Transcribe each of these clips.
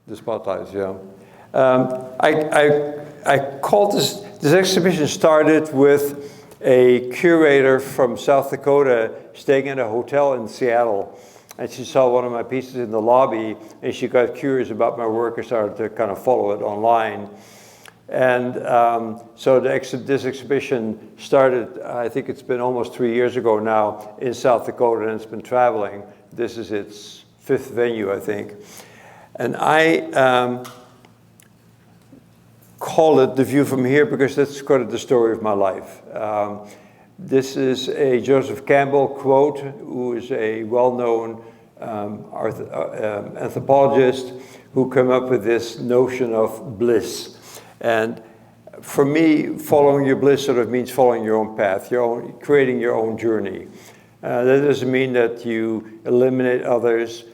The spotlights, yeah. I called this exhibition started with a curator from South Dakota staying in a hotel in Seattle. And she saw one of my pieces in the lobby, and she got curious about my work and started to kind of follow it online. And so this exhibition started, I think it's been almost 3 years ago now, in South Dakota, and it's been traveling. This is its 5th venue, I think. And I call it The View from Here because that's kind of the story of my life. This is a Joseph Campbell quote, who is a well-known anthropologist who came up with this notion of bliss. And for me, following your bliss sort of means following your own path, creating your own journey. That doesn't mean that you eliminate others,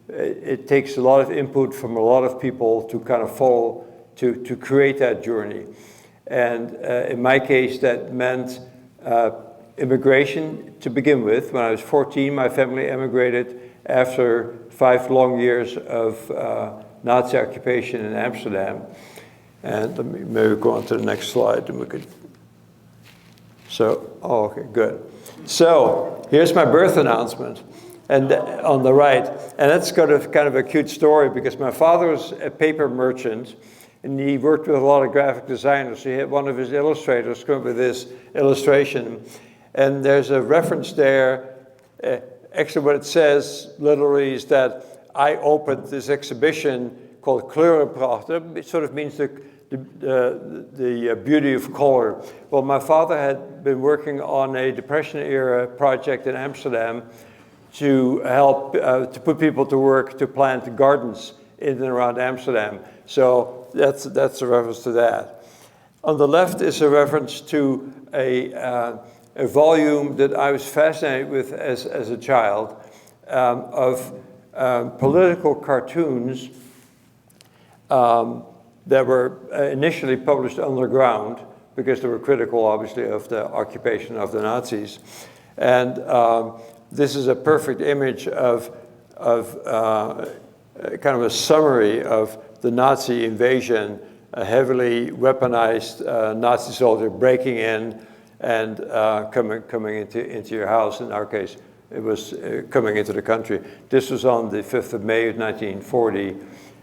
it takes a lot of input from a lot of people to kind of follow, to create that journey. And in my case, that meant immigration to begin with. When I was 14, my family emigrated after 5 long years of Nazi occupation in Amsterdam. And let me maybe go on to the next slide and we could. So, oh, okay, good. So here's my birth announcement, and on the right, and that's kind of a cute story because my father was a paper merchant, and he worked with a lot of graphic designers. So he had one of his illustrators come up with this illustration, and there's a reference there. Actually, what it says literally is that I opened this exhibition called Kleurenpracht. It sort of means the beauty of color. Well, my father had been working on a Depression-era project in Amsterdam to help to put people to work to plant gardens in and around Amsterdam. So that's a reference to that. On the left is a reference to a volume that I was fascinated with as a child of political cartoons that were initially published underground because they were critical, obviously, of the occupation of the Nazis. And this is a perfect image of kind of a summary of the Nazi invasion, a heavily weaponized Nazi soldier breaking in and coming into your house. In our case, it was coming into the country. This was on the 5th of May of 1940.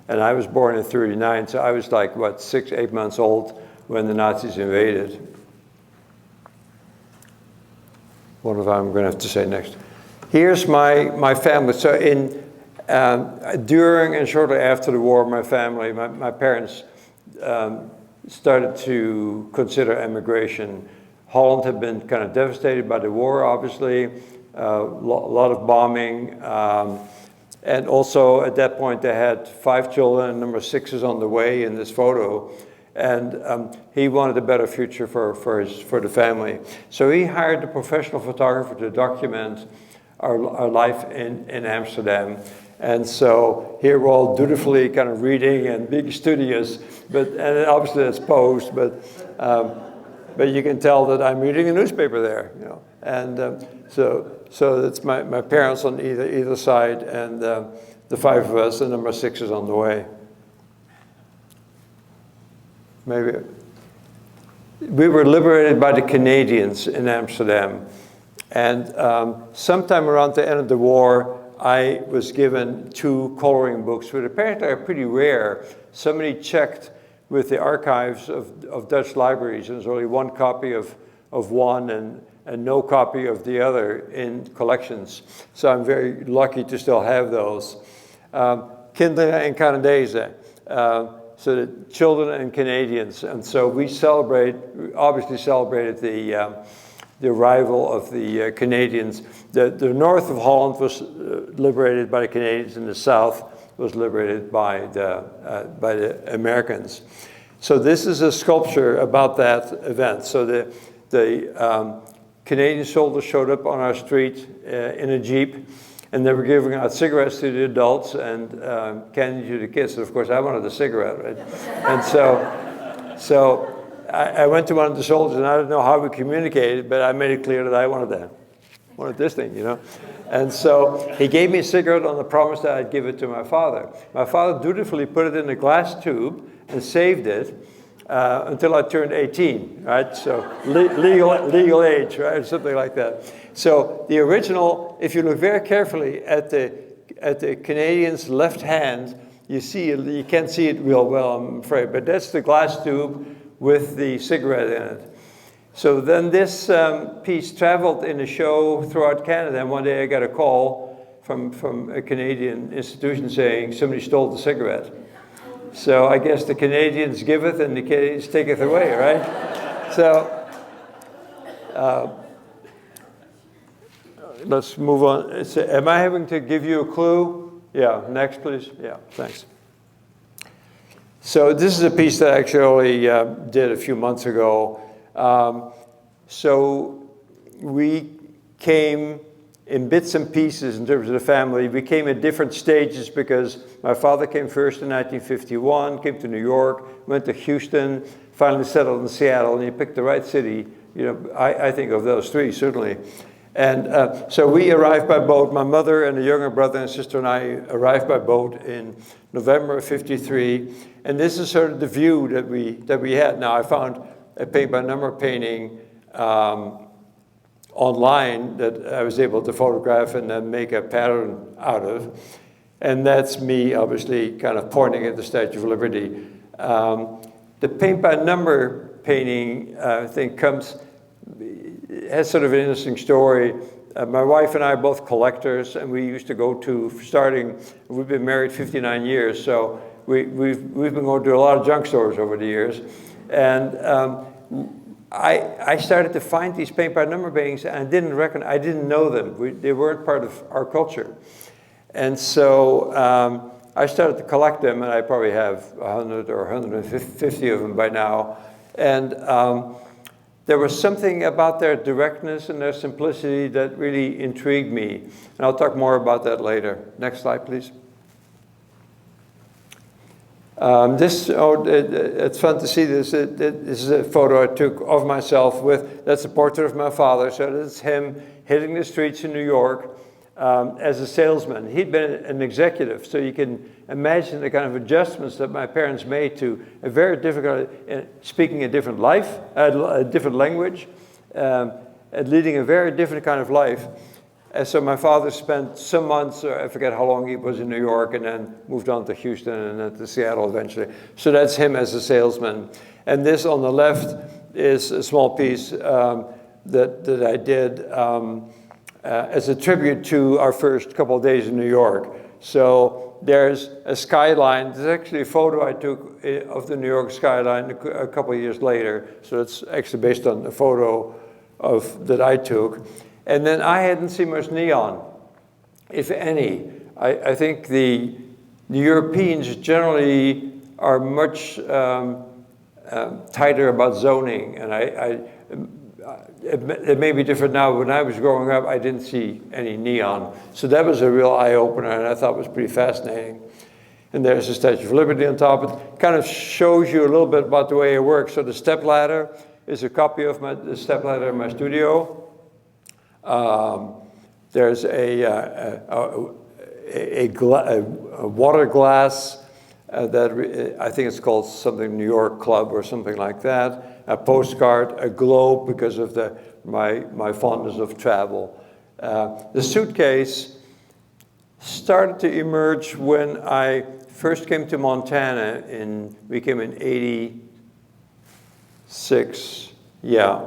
And I was born in 39, so I was like, what, 6, 8 months old when the Nazis invaded. What if I'm going to have to say next? Here's my family. So during and shortly after the war, my family, my parents started to consider emigration. Holland had been kind of devastated by the war, obviously, a lot of bombing. And also, at that point, they had 5 children, and number 6 is on the way in this photo. And he wanted a better future for the family. So he hired a professional photographer to document our life in Amsterdam. And so here we're all dutifully kind of reading and being studious, and obviously it's posed, but you can tell that I'm reading a newspaper there, you know. And so it's my parents on either side, and the 5 of us, and number 6 is on the way. Maybe. We were liberated by the Canadians in Amsterdam. And sometime around the end of the war, I was given 2 coloring books, which apparently are pretty rare. Somebody checked with the archives of Dutch libraries, and there's only 1 copy of one and no copy of the other in collections. So I'm very lucky to still have those. Kinderen en Canadezen, so the children and Canadians. And so we obviously celebrated the arrival of the Canadians. The north of Holland was liberated by the Canadians, and the south was liberated by the Americans. So this is a sculpture about that event. So the Canadian soldiers showed up on our street in a Jeep, and they were giving out cigarettes to the adults and candy to the kids. And of course, I wanted a cigarette, right? And so I went to one of the soldiers, and I don't know how we communicated, but I made it clear that I wanted wanted this thing, you know. And so he gave me a cigarette on the promise that I'd give it to my father. My father dutifully put it in a glass tube and saved it until I turned 18, right? So legal age, right? Or something like that. So the original, if you look very carefully at the Canadian's left hand, you can't see it real well, I'm afraid, but that's the glass tube with the cigarette in it. So then this piece traveled in a show throughout Canada, and one day I got a call from a Canadian institution saying somebody stole the cigarette. So I guess the Canadians giveth and the Canadians taketh away, right? So let's move on. Am I having to give you a clue? Yeah, next please. Yeah, thanks. So this is a piece that I actually did a few months ago. So we came in bits and pieces in terms of the family. We came at different stages because my father came first in 1951, came to New York, went to Houston, finally settled in Seattle, and he picked the right city. You know, I think of those three, certainly. And so we arrived by boat. My mother and a younger brother and sister and I arrived by boat in November of '53. And this is sort of the view that we had. Now, I found a paint-by-number painting online that I was able to photograph and then make a pattern out of. And that's me, obviously, kind of pointing at the Statue of Liberty. The paint-by-number painting thing has sort of an interesting story. My wife and I are both collectors, and we used to go to, we've been married 59 years, so we've been going to a lot of junk stores over the years. And I started to find these paint-by-number paintings, and I didn't know them. They weren't part of our culture. And so I started to collect them, and I probably have 100 or 150 of them by now. And there was something about their directness and their simplicity that really intrigued me. And I'll talk more about that later. Next slide, please. It's fun to see this. This is a photo I took of myself that's a portrait of my father. So this is him hitting the streets in New York as a salesman. He'd been an executive, so you can imagine the kind of adjustments that my parents made to a very difficult, speaking a different life, a different language, and leading a very different kind of life. And so my father spent some months, I forget how long he was in New York, and then moved on to Houston and then to Seattle eventually. So that's him as a salesman. And this on the left is a small piece that I did as a tribute to our first couple of days in New York. So there's a skyline. There's actually a photo I took of the New York skyline a couple of years later. So it's actually based on a photo that I took. And then I hadn't seen much neon, if any. I think the Europeans generally are much tighter about zoning, and it may be different now. When I was growing up, I didn't see any neon. So that was a real eye-opener, and I thought it was pretty fascinating. And there's the Statue of Liberty on top. It kind of shows you a little bit about the way it works. So the stepladder is a copy of the stepladder in my studio. There's a water glass that I think it's called something New York Club or something like that. A postcard, a globe because of my fondness of travel. The suitcase started to emerge when I first came to Montana we came in '86, yeah.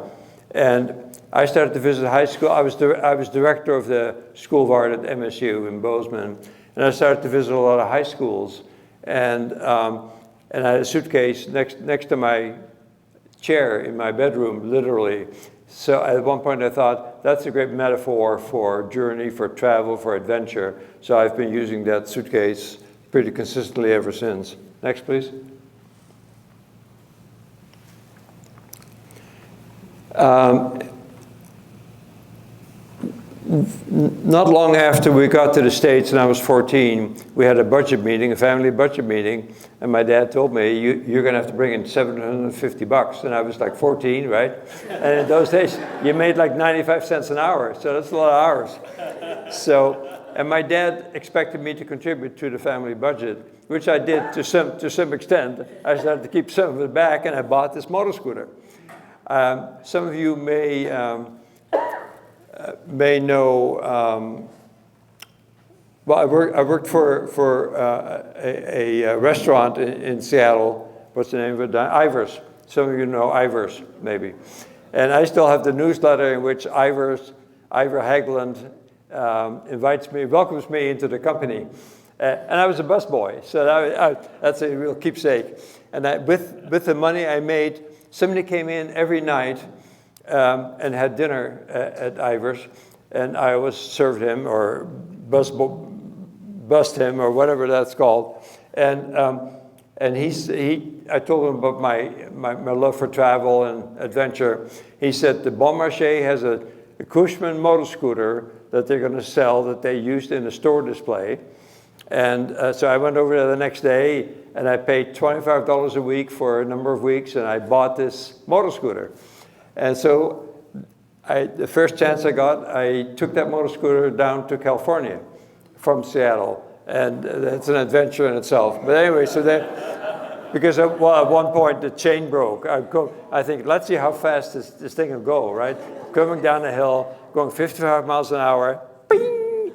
And I started to visit high school. I was director of the School of Art at MSU in Bozeman, and I started to visit a lot of high schools. And I had a suitcase next to my chair in my bedroom, literally. So at one point I thought, that's a great metaphor for journey, for travel, for adventure. So I've been using that suitcase pretty consistently ever since. Next, please. not long after we got to the States and I was 14, we had a budget meeting, a family budget meeting, and my dad told me, you're going to have to bring in $750. And I was like 14, right? And in those days, you made like 95 cents an hour, so that's a lot of hours. So, and my dad expected me to contribute to the family budget, which I did to some extent. I started to keep some of it back, and I bought this motor scooter. Some of you may know, well, I worked for a restaurant in Seattle. What's the name of it? Ivers. Some of you know Ivers, maybe. And I still have the newsletter in which Ivor Hageland welcomes me into the company. And I was a busboy, so that's a real keepsake. And with the money I made, somebody came in every night and had dinner at Ivers, and I always served him or bussed him or whatever that's called. And I told him about my love for travel and adventure. He said the Bon Marché has a Cushman motor scooter that they're going to sell that they used in a store display. And so I went over there the next day, and I paid $25 a week for a number of weeks, and I bought this motor scooter. And so the first chance I got, I took that motor scooter down to California from Seattle. And that's an adventure in itself. But anyway, so then, because at one point the chain broke. I think, let's see how fast this thing will go, right? Coming down the hill, going 55 miles an hour, bing!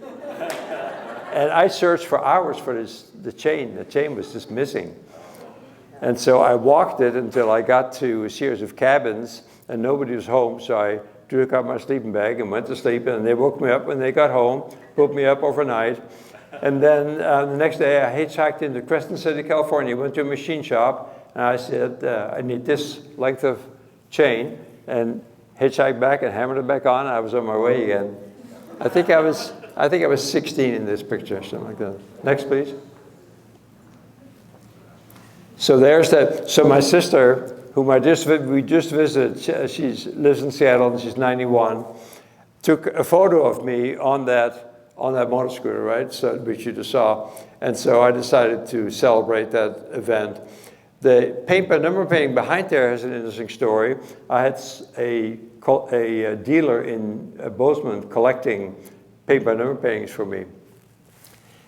And I searched for hours for the chain. The chain was just missing. And so I walked it until I got to a series of cabins, and nobody was home, so I took out my sleeping bag and went to sleep, and they woke me up when they got home, put me up overnight. And then the next day, I hitchhiked into Crescent City, California, went to a machine shop, and I said, I need this length of chain, and hitchhiked back and hammered it back on, and I was on my way again. I think I was 16 in this picture, something like that. Next, please. So there's that. So my sister, whom we just visited, she lives in Seattle, and she's 91, took a photo of me on that motor scooter, right? So, which you just saw. And so I decided to celebrate that event. The number painting behind there has an interesting story. I had a dealer in Bozeman collecting paint by number paintings for me.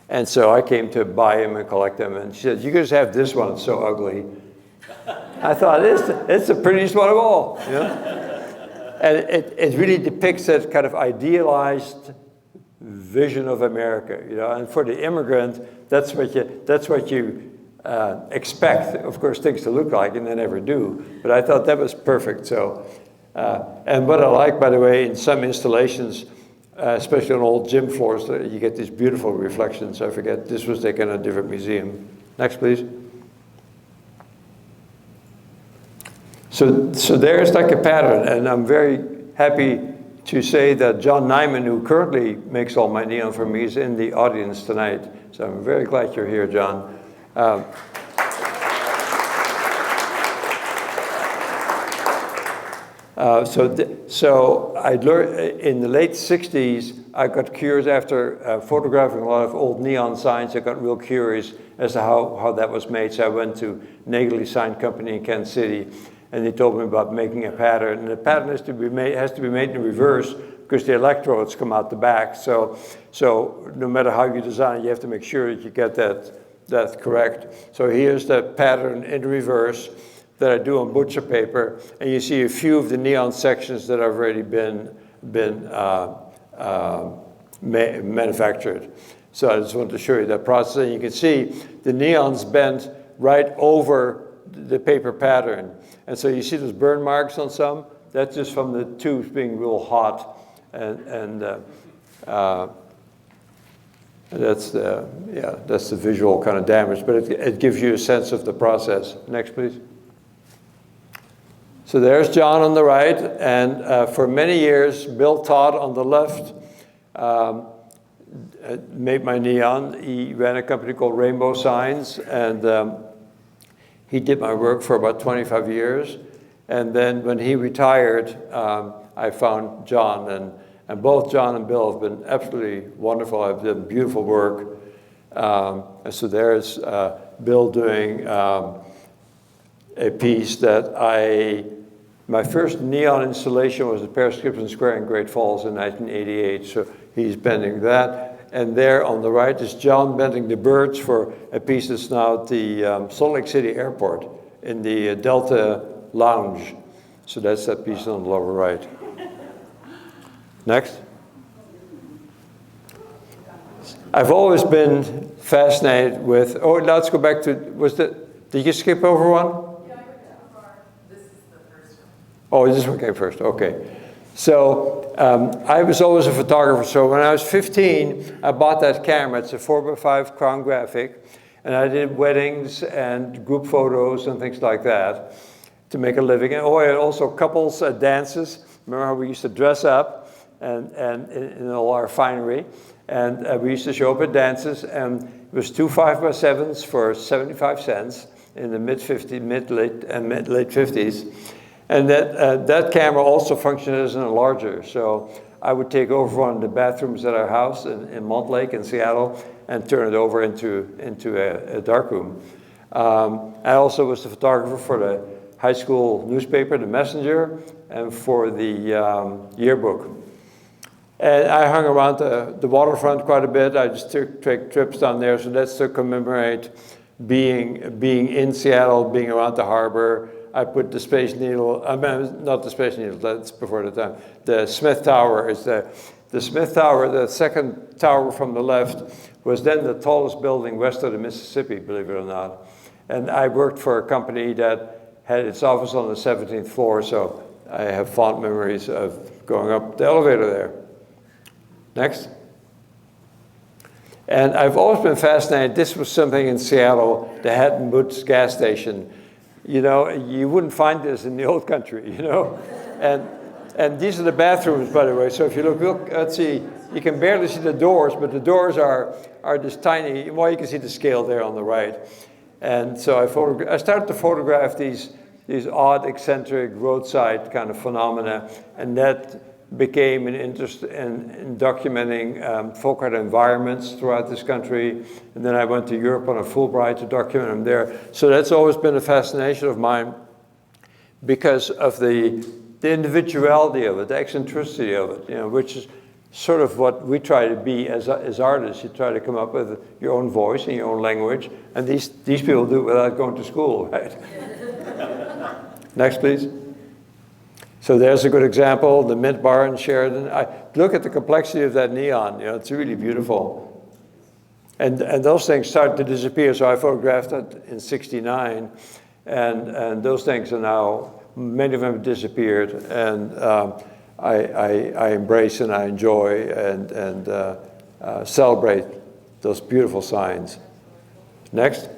And so I came to buy them and collect them. And she said, you can just have this one, it's so ugly. I thought, it's the prettiest one of all. You know? And it really depicts that kind of idealized vision of America, you know. And for the immigrant, that's what you expect, of course, things to look like, and they never do. But I thought that was perfect. So, and what I like, by the way, in some installations, especially on old gym floors, you get these beautiful reflections. I forget, this was taken at a different museum. Next, please. So there's like a pattern, and I'm very happy to say that John Nyman, who currently makes all my neon for me, is in the audience tonight. So I'm very glad you're here, John. So I learned in the late 60s, I got curious after photographing a lot of old neon signs. I got real curious as to how that was made. So I went to Nagley Sign Company in Kansas City, and they told me about making a pattern. And the pattern has to be made in reverse because the electrodes come out the back. So no matter how you design it, you have to make sure that you get that correct. So here's the pattern in reverse that I do on butcher paper, and you see a few of the neon sections that have already been manufactured. So I just wanted to show you that process. And you can see the neon's bent right over the paper pattern. And so you see those burn marks on some. That's just from the tubes being real hot, and that's the visual kind of damage. But it gives you a sense of the process. Next, please. So there's John on the right, and for many years, Bill Todd on the left made my neon. He ran a company called Rainbow Signs, and he did my work for about 25 years. And then when he retired, I found John, and And both John and Bill have been absolutely wonderful. I've done beautiful work. And so there's Bill doing a piece that my first neon installation was at Paris Gibson Square in Great Falls in 1988. So he's bending that. And there on the right is John bending the birds for a piece that's now at the Salt Lake City Airport in the Delta Lounge. So that's that piece on the lower right. Next. I've always been fascinated with, oh, let's go back to, did you skip over one? Yeah, I went too far. This is the first one. Oh, this one came first, okay. So I was always a photographer, so when I was 15, I bought that camera. It's a 4x5 Crown Graphic, and I did weddings and group photos and things like that to make a living. And I had also couples dances. Remember how we used to dress up and in all our finery? And we used to show up at dances, and it was 2 5x7s for 75 cents in the late 50s. And that camera also functioned as an enlarger. So I would take over one of the bathrooms at our house in Montlake in Seattle and turn it over into a darkroom. I also was the photographer for the high school newspaper, The Messenger, and for the yearbook. And I hung around the waterfront quite a bit. I just take trips down there. So that's to commemorate being in Seattle, being around the harbor. I put the Space Needle, I mean, not the Space Needle, that's before the time. The Smith Tower is the Smith Tower, the second tower from the left, was then the tallest building west of the Mississippi, believe it or not. And I worked for a company that had its office on the 17th floor, so I have fond memories of going up the elevator there. Next. And I've always been fascinated. This was something in Seattle, the Hatton Boots gas station. You know, you wouldn't find this in the old country, you know. And these are the bathrooms, by the way. So if you look, let's see, you can barely see the doors, but the doors are this tiny, well, you can see the scale there on the right. And so I started to photograph these odd, eccentric, roadside kind of phenomena, and that became an interest in documenting folk art environments throughout this country. And then I went to Europe on a Fulbright to document them there. So that's always been a fascination of mine because of the individuality of it, the eccentricity of it, you know, which is sort of what we try to be as artists. You try to come up with your own voice and your own language, and these people do it without going to school, right? Next, please. So there's a good example, the Mint Bar in Sheridan. Look at the complexity of that neon, you know, it's really beautiful. And those things started to disappear, so I photographed it in '69, and those things are now, many of them have disappeared, and I embrace and I enjoy and celebrate those beautiful signs. Next.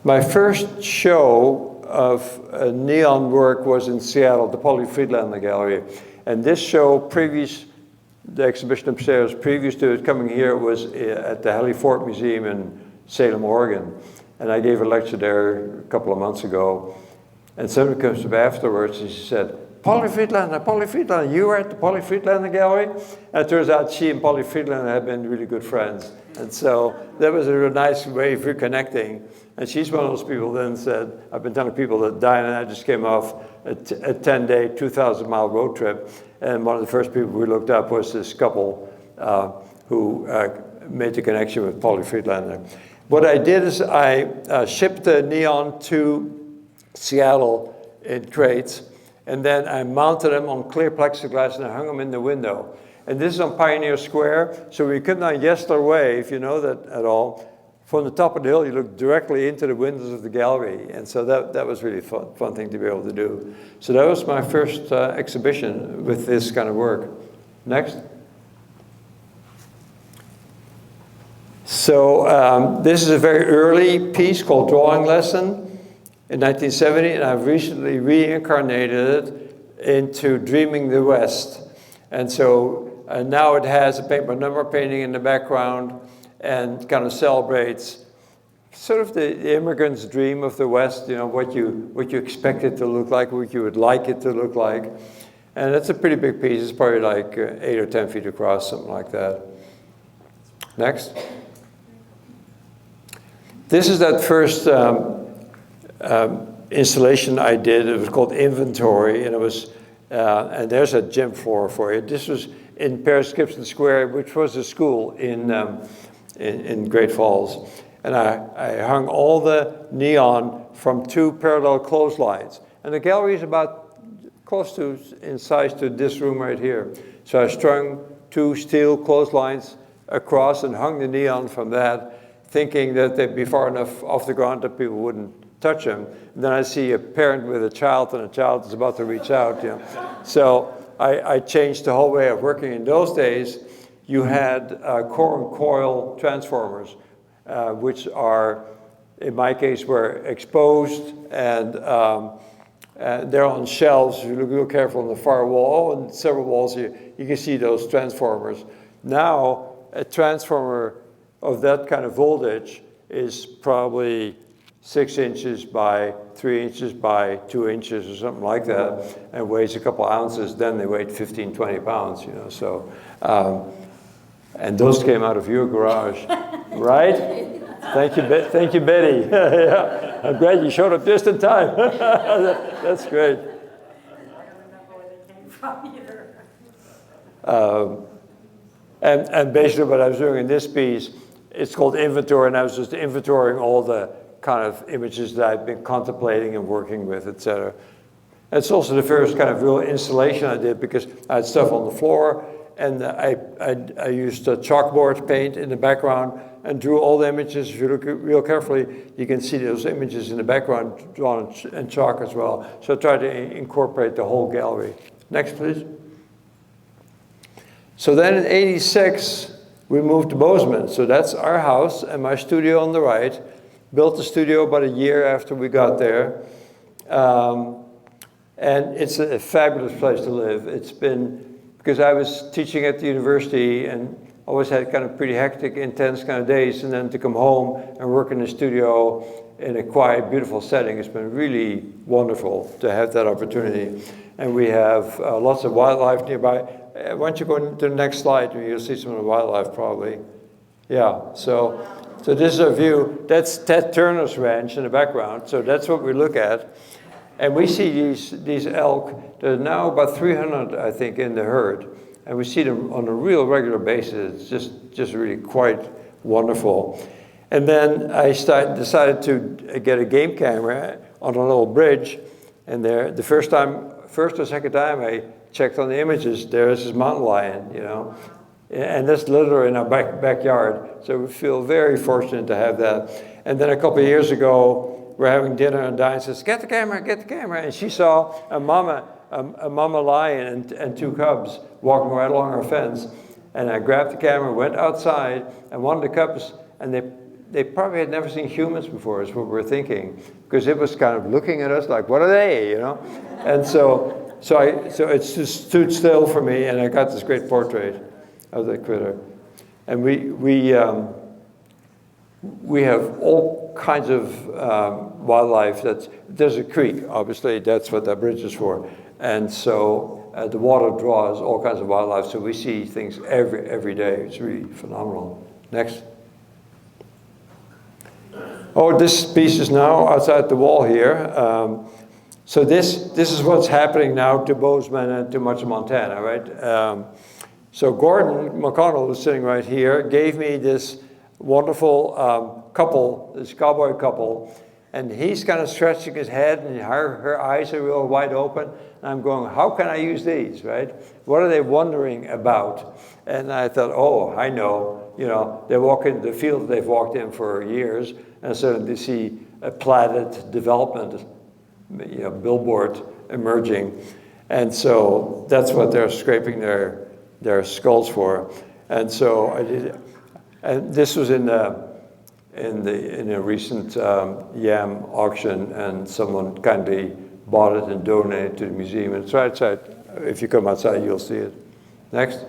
My first show of neon work was in Seattle, the Polly Friedlander Gallery. And this show, the exhibition upstairs, previous to it coming here, was at the Hallie Ford Museum in Salem, Oregon. And I gave a lecture there a couple of months ago. And somebody comes up afterwards and she said, Polly Friedlander, you were at the Polly Friedlander Gallery? And it turns out she and Polly Friedlander have been really good friends. And so that was a real nice way of reconnecting. And she's one of those people then said, I've been telling people that Diane and I just came off a 10-day, 2,000-mile road trip. And one of the first people we looked up was this couple who made the connection with Polly Friedlander. What I did is I shipped the neon to Seattle in crates, and then I mounted them on clear plexiglass and I hung them in the window. And this is on Pioneer Square, so we come down Yestler Way, if you know that at all. From the top of the hill, you look directly into the windows of the gallery. And so that was really fun thing to be able to do. So that was my first exhibition with this kind of work. Next. So this is a very early piece called Drawing Lesson in 1970, and I've recently reincarnated it into Dreaming the West. And so now it has a paint by number painting in the background and kind of celebrates sort of the immigrant's dream of the West, you know, what you expect it to look like, what you would like it to look like. And it's a pretty big piece. It's probably like 8 or 10 feet across, something like that. Next. This is that first installation I did. It was called Inventory, and it was, and there's a gym floor for you. This was in Paris Gibson Square, which was a school in Great Falls. And I hung all the neon from 2 parallel clotheslines. And the gallery is about close to in size to this room right here. So I strung 2 steel clotheslines across and hung the neon from that, thinking that they'd be far enough off the ground that people wouldn't touch them. And then I see a parent with a child, and a child is about to reach out. You know. So I changed the whole way of working. In those days, you had core and coil transformers, which are, in my case, were exposed, and they're on shelves. If you look real careful on the far wall, and several walls here, you can see those transformers. Now, a transformer of that kind of voltage is probably 6 inches by 3 inches by 2 inches or something like that, and weighs a couple ounces. Then they weighed 15, 20 pounds, you know. So, and those came out of your garage, right? Thank you, Betty. Yeah. I'm glad you showed up just in time. That's great. I don't remember where they came from either. And basically what I was doing in this piece, it's called Inventory, and I was just inventorying all the kind of images that I've been contemplating and working with, et cetera. It's also the first kind of real installation I did, because I had stuff on the floor, and I used chalkboard paint in the background and drew all the images. If you look real carefully, you can see those images in the background drawn in chalk as well. So I tried to incorporate the whole gallery. Next, please. So then in '86, we moved to Bozeman. So that's our house and my studio on the right. Built the studio about a year after we got there. And it's a fabulous place to live. It's been, because I was teaching at the university and always had kind of pretty hectic, intense kind of days, and then to come home and work in the studio in a quiet, beautiful setting, it's been really wonderful to have that opportunity. And we have lots of wildlife nearby. Why don't you go to the next slide, and you'll see some of the wildlife probably. Yeah, so this is a view. That's Ted Turner's ranch in the background, so that's what we look at. And we see these elk. There's now about 300, I think, in the herd. And we see them on a real regular basis. It's just really quite wonderful. And then I decided to get a game camera on a little bridge. And there, the first or second time I checked on the images, there's this mountain lion, you know. And that's literally in our backyard. So we feel very fortunate to have that. And then a couple of years ago, we're having dinner, and Diane says, get the camera. And she saw a mama lion and 2 cubs walking right along our fence. And I grabbed the camera, went outside, and one of the cubs, and they probably had never seen humans before, is what we're thinking, because it was kind of looking at us like, what are they, you know? And so it just stood still for me, and I got this great portrait of the critter. And we have all kinds of wildlife. There's a creek, obviously, that's what that bridge is for. And so the water draws all kinds of wildlife, so we see things every day. It's really phenomenal. Next. Oh, this piece is now outside the wall here. So this is what's happening now to Bozeman and to much of Montana, right? So Gordon McConnell, who's sitting right here, gave me this wonderful couple, this cowboy couple, and he's kind of stretching his head, and her eyes are real wide open. And I'm going, how can I use these, right? What are they wondering about? And I thought, oh, I know. You know, they walk into the field they've walked in for years, and suddenly they see a platted development, you know, billboard emerging. And so that's what they're scraping their skulls for. And so I did, and this was in a recent yam auction, and someone kindly bought it and donated it to the museum. And it's right outside. If you come outside, you'll see it. Next.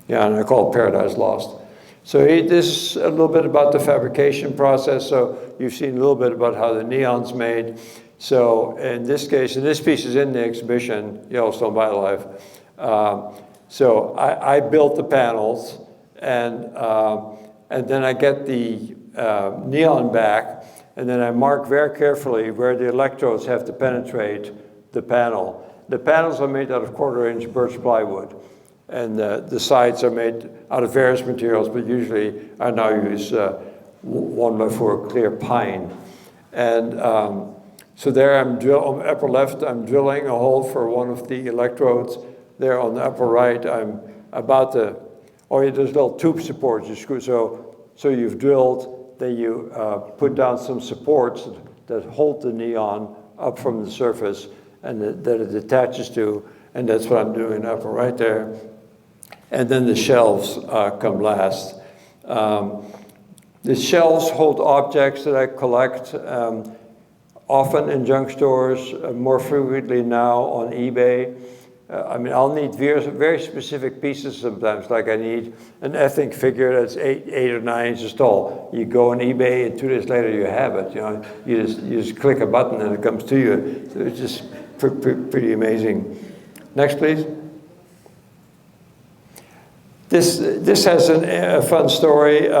Yeah, and I call it Paradise Lost. So this is a little bit about the fabrication process. So you've seen a little bit about how the neon's made. So in this case, and this piece is in the exhibition, Yellowstone Wildlife. So I built the panels, and then I get the neon back, and then I mark very carefully where the electrodes have to penetrate the panel. The panels are made out of 1/4-inch birch plywood, and the sides are made out of various materials, but usually I now use 1x4 clear pine. And so there on the upper left, I'm drilling a hole for one of the electrodes. There on the upper right, I'm about to, there's little tube supports you screw. So you've drilled, then you put down some supports that hold the neon up from the surface and that it attaches to, and that's what I'm doing upper right there. And then the shelves come last. The shelves hold objects that I collect, often in junk stores, more frequently now on eBay. I mean, I'll need very specific pieces sometimes, like I need an ethnic figure that's 8 or 9 inches tall. You go on eBay, and 2 days later you have it. You know, you just click a button and it comes to you. So it's just pretty amazing. Next, please. This has a fun story.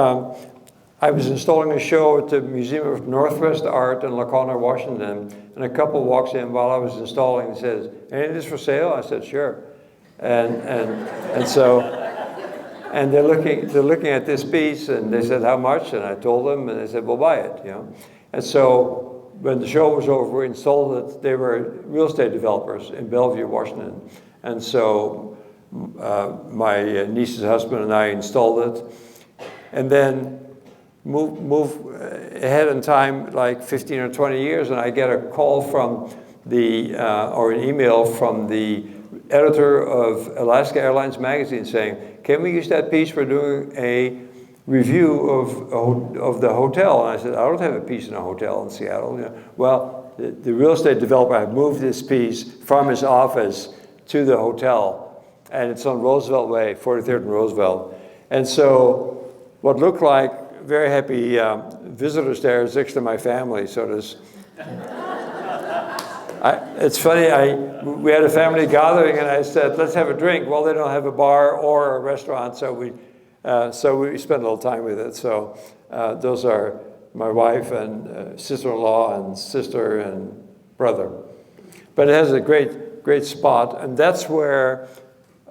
I was installing a show at the Museum of Northwest Art in Lacona, Washington, and a couple walks in while I was installing and says, "Any of this for sale?" I said, "Sure." And so they're looking at this piece, and they said, "How much?" And I told them, and they said, "We'll buy it." You know. And so when the show was over, we installed it. They were real estate developers in Bellevue, Washington, and so my niece's husband and I installed it, and then move ahead in time like 15 or 20 years, and I get a call from or an email from the editor of Alaska Airlines magazine saying, "Can we use that piece? We're doing a review of the hotel." And I said, "I don't have a piece in a hotel in Seattle." You know, well, the real estate developer had moved this piece from his office to the hotel, and it's on Roosevelt Way, 43rd and Roosevelt. And so what looked like very happy visitors there is next to my family. So there's, it's funny, we had a family gathering and I said, "Let's have a drink." Well, they don't have a bar or a restaurant, so we spent a little time with it. So those are my wife and sister-in-law and sister and brother. But it has a great spot, and that's where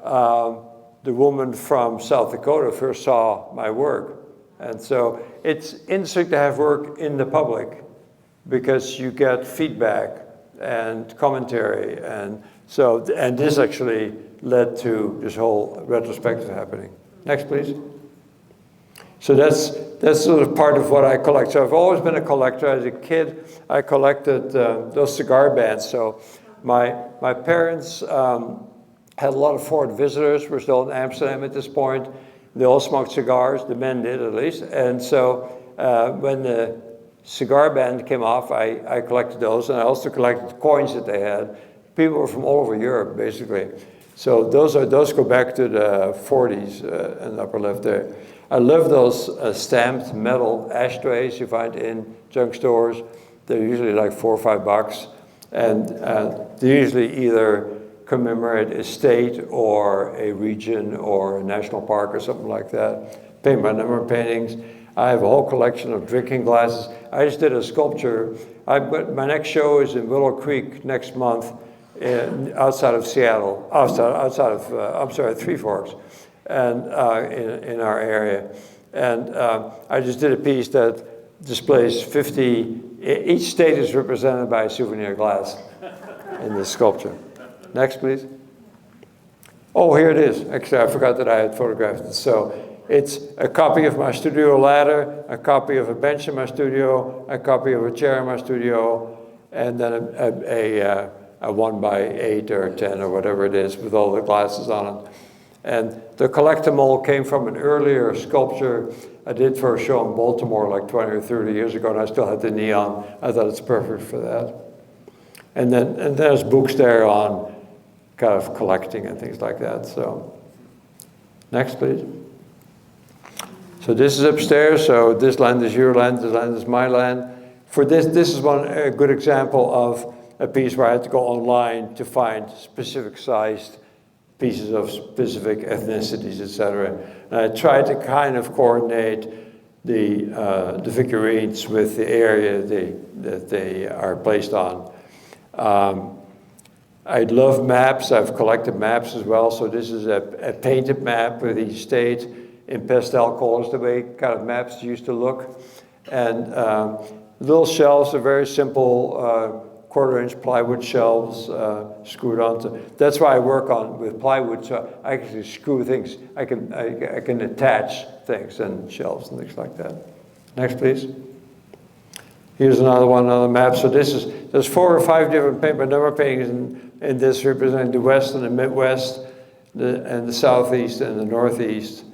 the woman from South Dakota first saw my work. And so it's interesting to have work in the public because you get feedback and commentary. And this actually led to this whole retrospective happening. Next, please. So that's sort of part of what I collect. So I've always been a collector. As a kid, I collected those cigar bands. So my parents had a lot of foreign visitors. We're still in Amsterdam at this point. They all smoked cigars, the men did at least. And so when the cigar band came off, I collected those, and I also collected coins that they had. People were from all over Europe, basically. So those go back to the 40s in the upper left there. I love those stamped metal ashtrays you find in junk stores. They're usually like $4 or $5, and they usually either commemorate a state or a region or a national park or something like that. Paint by number paintings. I have a whole collection of drinking glasses. I just did a sculpture. My next show is in Willow Creek next month, outside of Seattle, outside of Three Forks, and in our area. And I just did a piece that displays 50. Each state is represented by a souvenir glass in this sculpture. Next, please. Oh, here it is. Actually, I forgot that I had photographed it. So it's a copy of my studio ladder, a copy of a bench in my studio, a copy of a chair in my studio, and then a 1x8 or 10 or whatever it is with all the glasses on it. And the collectible came from an earlier sculpture I did for a show in Baltimore like 20 or 30 years ago, and I still had the neon. I thought it's perfect for that. And there's books there on kind of collecting and things like that. So next, please. So this is upstairs. So this land is your land, this land is my land. For this is a good example of a piece where I had to go online to find specific sized pieces of specific ethnicities, etc. And I tried to kind of coordinate the figurines with the area that they are placed on. I love maps. I've collected maps as well. So this is a painted map with each state in pastel colors, the way kind of maps used to look. And little shelves are very simple, quarter-inch plywood shelves screwed onto. That's why I work with plywood, so I can screw things. I can attach things and shelves and things like that. Next, please. Here's another one on the map. So there's 4 or 5 different paint by number paintings in this representing the West and the Midwest, and the Southeast and the Northeast.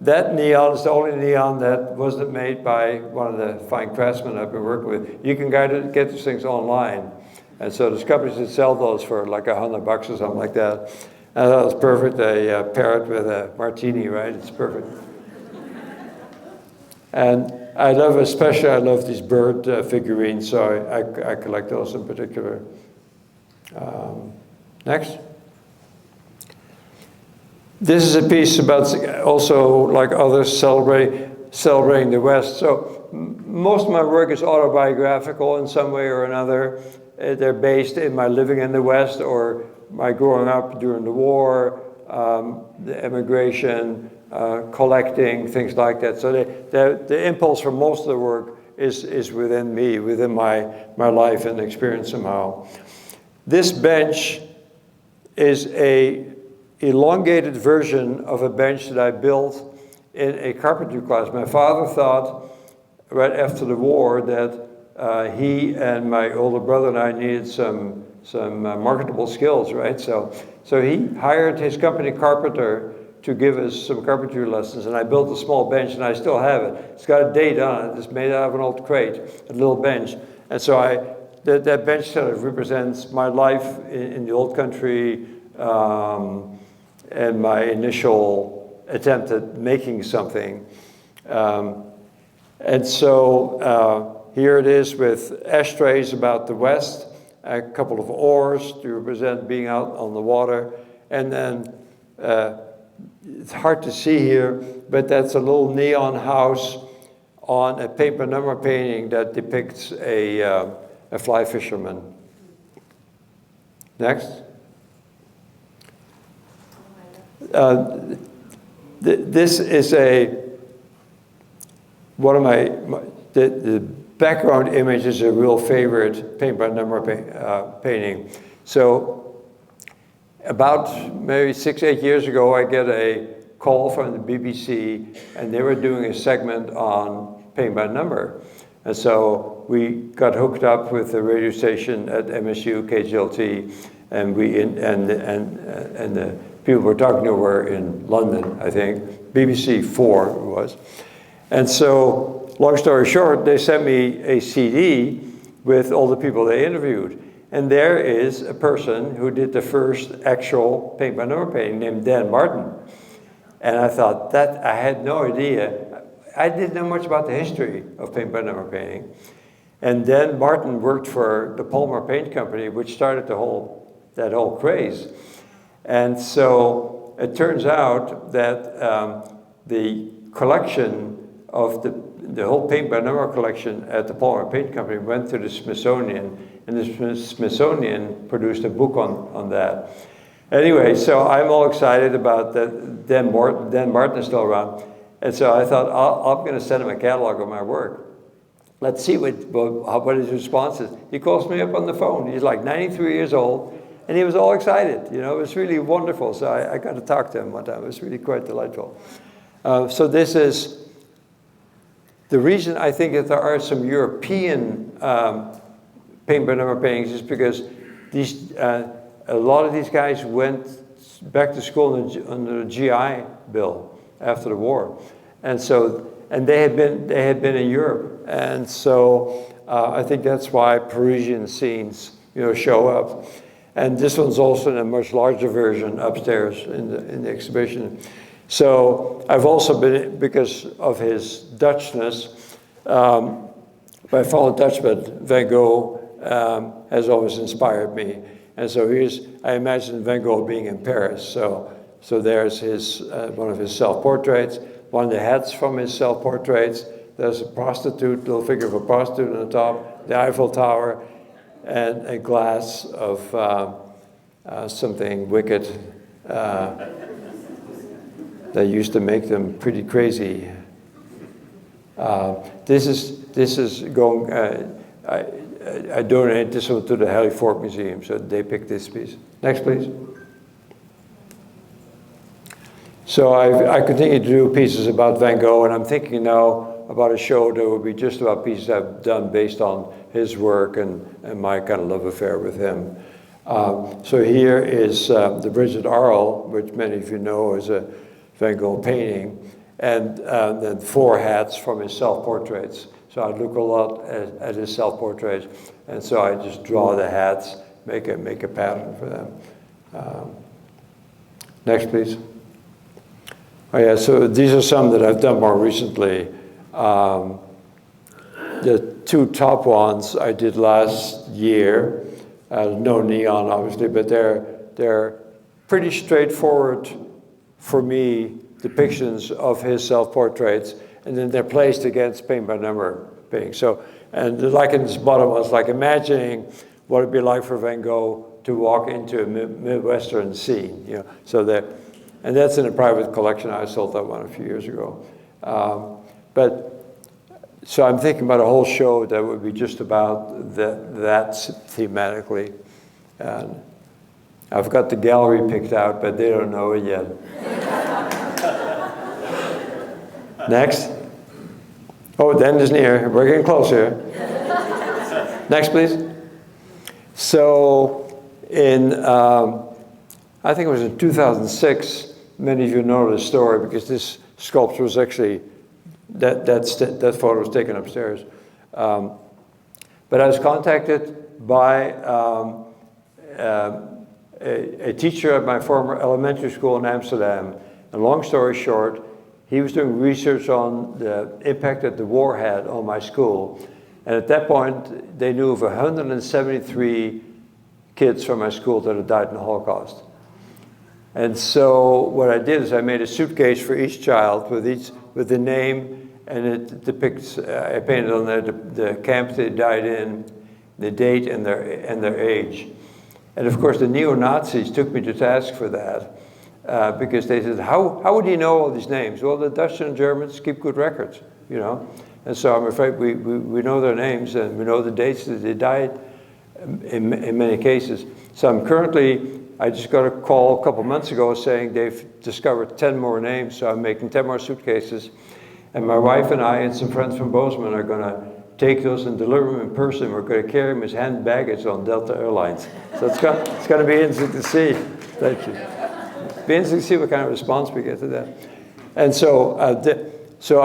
That neon is the only neon that wasn't made by one of the fine craftsmen I've been working with. You can get these things online. And so there's companies that sell those for like $100 or something like that. And that was perfect, a parrot with a martini, right? It's perfect. And I love these bird figurines, so I collect those in particular. Next. This is a piece about also, like others, celebrating the West. So most of my work is autobiographical in some way or another. They're based in my living in the West or my growing up during the war, the immigration, collecting, things like that. So the impulse for most of the work is within me, within my life and experience somehow. This bench is a elongated version of a bench that I built in a carpentry class. My father thought, right after the war, that he and my older brother and I needed some marketable skills, right? So he hired his company carpenter to give us some carpentry lessons, and I built a small bench, and I still have it. It's got a date on it. It's made out of an old crate, a little bench. And so that bench sort of represents my life in the old country, and my initial attempt at making something. And so here it is with ashtrays about the West, a couple of oars to represent being out on the water, and then it's hard to see here, but that's a little neon house on a paint by number painting that depicts a fly fisherman. Next. This is one of the background image is a real favorite paint by number painting. So about maybe 6-8 years ago, I get a call from the BBC, and they were doing a segment on paint by number. And so we got hooked up with the radio station at MSU, KGLT, and the people we're talking to were in London, I think. BBC 4 it was. And so, long story short, they sent me a CD with all the people they interviewed. And there is a person who did the first actual paint by number painting named Dan Martin. And I thought, that I had no idea. I didn't know much about the history of paint by number painting. And Dan Martin worked for the Palmer Paint Company, which started that whole craze. And so it turns out that the collection of the whole paint by number collection at the Palmer Paint Company went to the Smithsonian, and the Smithsonian produced a book on that. Anyway, so I'm all excited about that. Dan Martin is still around, and so I thought I'm going to send him a catalog of my work. Let's see what his response is. He calls me up on the phone. He's like 93 years old. And he was all excited, it was really wonderful. So I got to talk to him one time. It was really quite delightful. So this is the reason I think that there are some European paint by number paintings is because a lot of these guys went back to school under the GI Bill after the war, and they had been in Europe, and so I think that's why Parisian scenes show up. And this one's also in a much larger version upstairs in the exhibition. So I've also been, because of his Dutchness, My fellow Dutchman, Van Gogh, has always inspired me. And so I imagine Van Gogh being in Paris. So there's one of his self-portraits, one of the hats from his self-portraits. There's a prostitute, little figure of a prostitute on the top, the Eiffel Tower, and a glass of something wicked that used to make them pretty crazy. This is going. I donated this one to the Halifax Museum, so they picked this piece. Next, please. So I continue to do pieces about Van Gogh, and I'm thinking now about a show that will be just about pieces I've done based on his work and my kind of love affair with him. So here is the Bridget Arl, which many of you know is a Van Gogh painting, and then 4 hats from his self-portraits. So I look a lot at his self-portraits, and so I just draw the hats, make a pattern for them. Next, please. Oh yeah, so these are some that I've done more recently. The 2 top ones I did last year. No neon, obviously, but they're pretty straightforward for me depictions of his self-portraits, and then they're placed against paint by number painting. So, and like in this bottom one, it's like imagining what it'd be like for Van Gogh to walk into a Midwestern scene, you know. So and that's in a private collection. I sold that one a few years ago. So I'm thinking about a whole show that would be just about that thematically. And I've got the gallery picked out, but they don't know it yet. Next. Oh, the end is near. We're getting closer. Next, please. So I think it was in 2006, many of you know the story because this sculpture was actually, that photo was taken upstairs. But I was contacted by a teacher at my former elementary school in Amsterdam. And long story short, he was doing research on the impact that the war had on my school. And at that point, they knew of 173 kids from my school that had died in the Holocaust. And so what I did is I made a suitcase for each child with the name, and it depicts, I painted on there the camp they died in, the date, and their age. And of course, the neo-Nazis took me to task for that. Because they said, how would he know all these names? Well, the Dutch and Germans keep good records, you know. And so I'm afraid we know their names and we know the dates that they died in many cases. So I just got a call a couple months ago saying they've discovered 10 more names, so I'm making 10 more suitcases. And my wife and I and some friends from Bozeman are gonna take those and deliver them in person. We're gonna carry them as hand baggage on Delta Airlines. So it's gonna be interesting to see. Thank you. Be interesting to see what kind of response we get to that. And so, I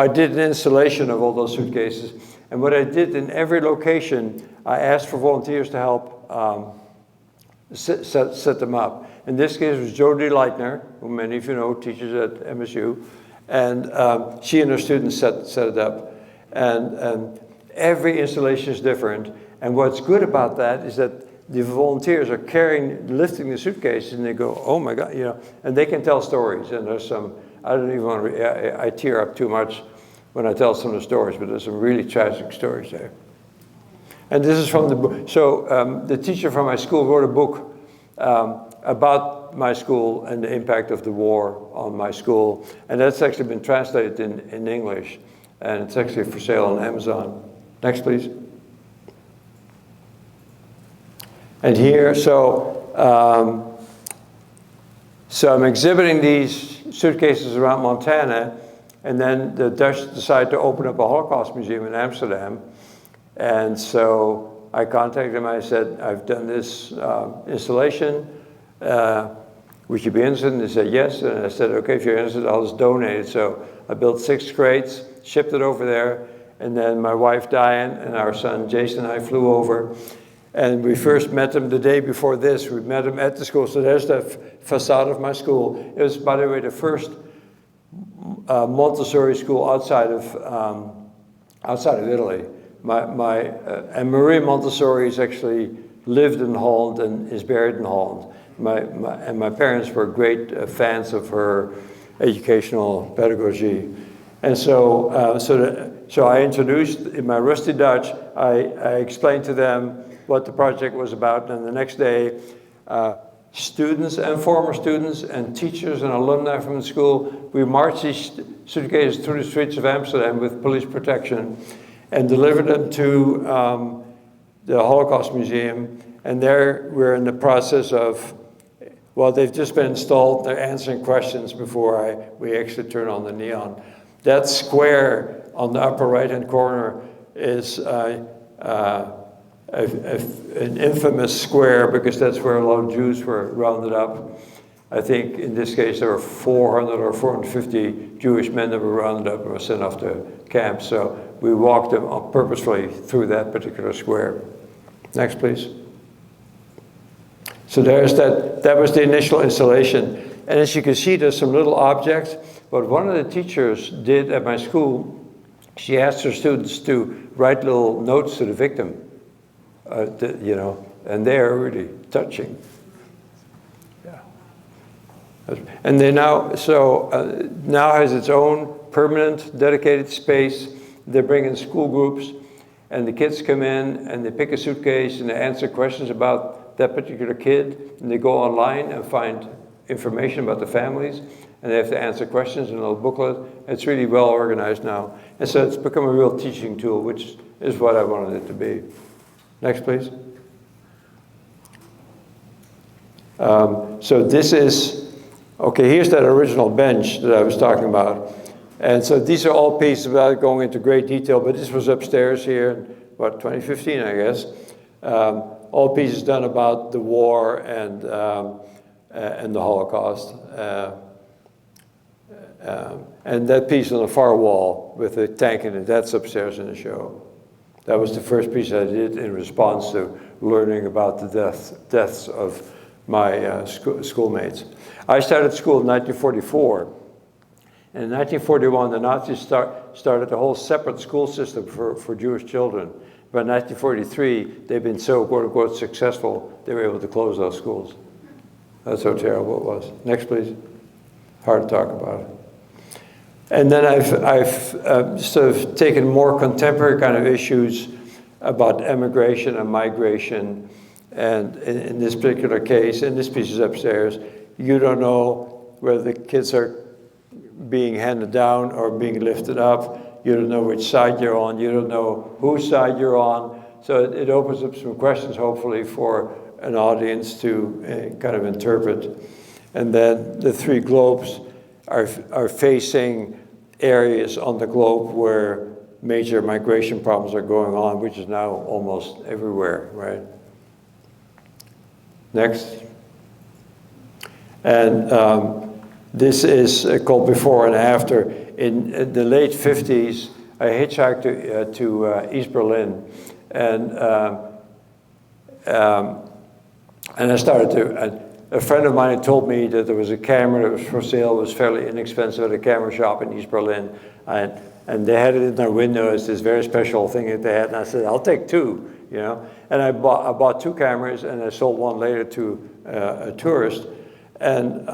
did an installation of all those suitcases. And what I did in every location, I asked for volunteers to help set them up. In this case, it was Jodie Leitner, who many of you know, teaches at MSU. And she and her students set it up. And every installation is different. And what's good about that is that the volunteers are lifting the suitcase, and they go, oh my God, you know, and they can tell stories. And there's some, I don't even want to, I tear up too much when I tell some of the stories, but there's some really tragic stories there. And this is from the book. So the teacher from my school wrote a book about my school and the impact of the war on my school. And that's actually been translated in English. And it's actually for sale on Amazon. Next, please. And here, so I'm exhibiting these suitcases around Montana, and then the Dutch decided to open up a Holocaust museum in Amsterdam. And so I contacted them, I said, I've done this installation, would you be interested? And they said yes, and I said, okay, if you're interested, I'll just donate it. So I built 6 crates, shipped it over there, and then my wife Diane and our son Jason and I flew over. And we first met them the day before this. We met them at the school. So there's the facade of my school. It was, by the way, the first Montessori school outside of outside of Italy. And Maria Montessori is actually lived in Holland and is buried in Holland. And my parents were great fans of her educational pedagogy. And so, so I introduced, in my rusty Dutch, I explained to them what the project was about, and the next day, students and former students and teachers and alumni from the school, we marched these suitcases through the streets of Amsterdam with police protection and delivered them to the Holocaust Museum. And there we're in the process of, well, they've just been installed. They're answering questions before we actually turn on the neon. That square on the upper right-hand corner is an infamous square because that's where a lot of Jews were rounded up. I think in this case there were 400 or 450 Jewish men that were rounded up and were sent off to camps. So we walked them up purposefully through that particular square. Next, please. So there's that was the initial installation. And as you can see, there's some little objects. But one of the teachers did at my school, she asked her students to write little notes to the victim, you know, and they're really touching. Yeah. And they now, now has its own permanent, dedicated space. They bring in school groups, and the kids come in, and they pick a suitcase, and they answer questions about that particular kid, and they go online and find information about the families, and they have to answer questions in a little booklet. It's really well organized now. And so it's become a real teaching tool, which is what I wanted it to be. Next, please. So this is, okay, here's that original bench that I was talking about. And so these are all pieces without going into great detail, but this was upstairs here in, what, 2015, I guess. All pieces done about the war and the Holocaust. And that piece on the far wall with the tank in it, that's upstairs in the show. That was the first piece I did in response to learning about the deaths of my schoolmates. I started school in 1944. And in 1941, the Nazis started a whole separate school system for Jewish children. By 1943, they've been so, quote unquote, successful, they were able to close those schools. That's how terrible it was. Next, please. Hard to talk about it. And then I've sort of taken more contemporary kind of issues about emigration and migration. And in this particular case, and this piece is upstairs, you don't know whether the kids are being handed down or being lifted up. You don't know which side you're on. You don't know whose side you're on. So it opens up some questions, hopefully, for an audience to kind of interpret. And then the three globes are facing areas on the globe where major migration problems are going on, which is now almost everywhere, right? Next. And this is called before and after. In the late 50s, I hitchhiked to East Berlin, and I started to. A friend of mine had told me that there was a camera that was for sale. It was fairly inexpensive at a camera shop in East Berlin, and they had it in their window as this very special thing that they had. And I said, "I'll take two," you know. And I bought two cameras, and I sold one later to a tourist, and.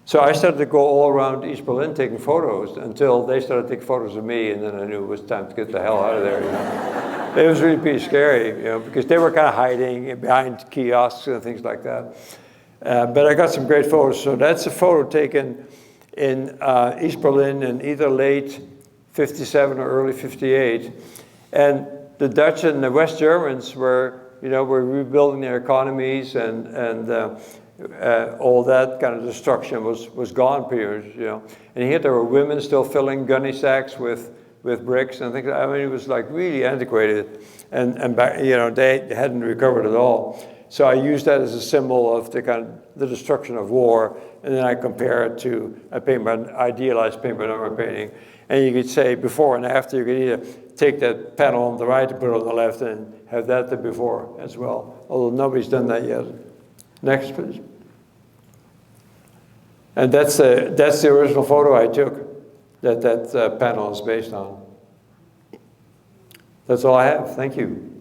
So I started to go all around East Berlin taking photos until they started taking photos of me, and then I knew it was time to get the hell out of there. You know? It was really pretty scary, you know, because they were kind of hiding behind kiosks and things like that. But I got some great photos. So that's a photo taken in East Berlin in either late 57 or early 58. And the Dutch and the West Germans were rebuilding their economies, and all that kind of destruction was gone pretty much, you know. And here there were women still filling gunny sacks with bricks and things. I mean, it was like really antiquated, and back, you know, they hadn't recovered at all. So I used that as a symbol of the destruction of war, and then I compare it to a idealized paint by number painting. And you could say before and after. You could either take that panel on the right and put it on the left, and have that the before as well. Although nobody's done that yet. Next, please. And that's the original photo I took that panel is based on. That's all I have. Thank you.